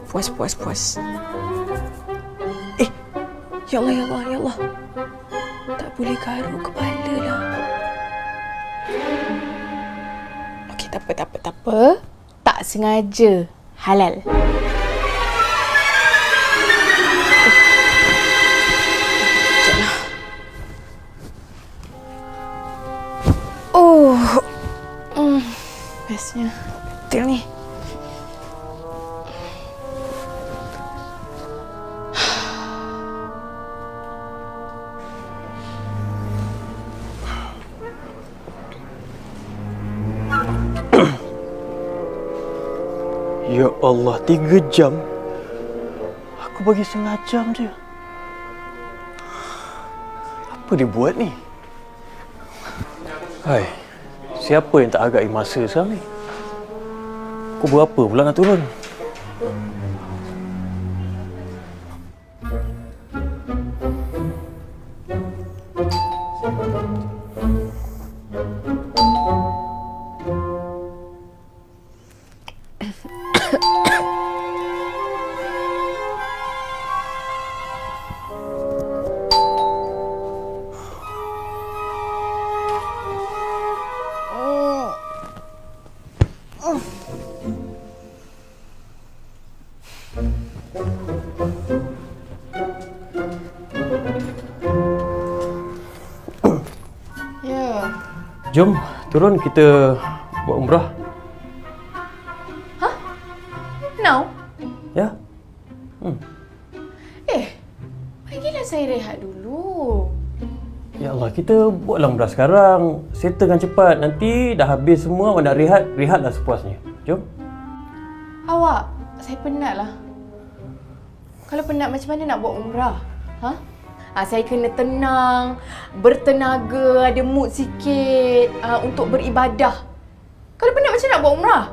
Puas, puas, puas. Ya Allah, ya Allah, ya Allah. Tak boleh garuk kepala lah. Okey, tak apa, tak apa, tak apa. Tak sengaja. Halal. Sekejaplah. Bestnya. Betul ni. Ya Allah, 3 jam? Aku bagi setengah jam je. Apa dia buat ni? Hai, siapa yang tak hargai masa sekarang ni? Pukul berapa pula nak turun? Ya. Jom, turun kita buat umrah. Now? Ya? Bagilah saya rehat dulu. Ya Allah, kita buatlah umrah sekarang. Settlekan cepat. Nanti dah habis semua, awak nak rehat, rehatlah sepuasnya. Jom. Awak, saya penat lah. Kalau penat macam mana nak buat umrah? Saya kena tenang, bertenaga, ada mood sikit untuk beribadah. Kalau penat macam nak buat umrah?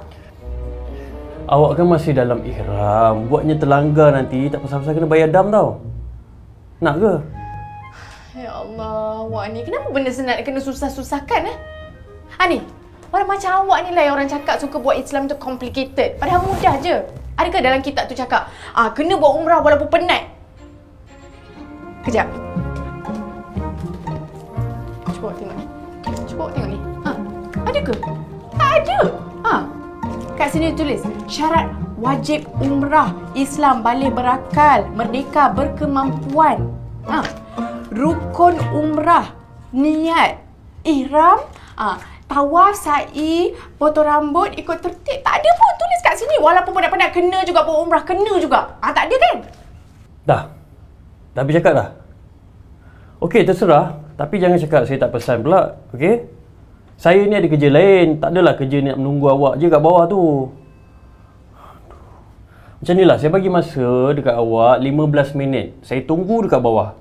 Awak kan masih dalam ihram. Buatnya terlanggar nanti, tak pasal-pasal kena bayar dam tau. Nak ke? Ya Allah, awak ni kenapa benda senang kena susah-susahkan ni, orang macam awak ni lah yang orang cakap suka buat Islam tu complicated. Padahal mudah je. Adakah dalam kitab tu cakap, kena buat umrah walaupun penat? Kejap. Cuba awak tengok ni. Cuba awak tengok ni. Ada ke? Tak ada. Kat sini tulis, syarat wajib umrah Islam balik berakal, merdeka berkemampuan. Rukun umrah, niat, ihram, tawaf, sa'i, potong rambut, ikut tertib. Tak ada pun tulis kat sini. Walaupun penat-penat kena juga buat umrah, kena juga. Tak ada kan? Dah habis cakap dah? Okey, terserah. Tapi jangan cakap saya tak pesan pula. Okey? Saya ni ada kerja lain. Tak adalah kerja ni nak menunggu awak je kat bawah tu. Macam ni lah, saya bagi masa dekat awak 15 minit. Saya tunggu dekat bawah.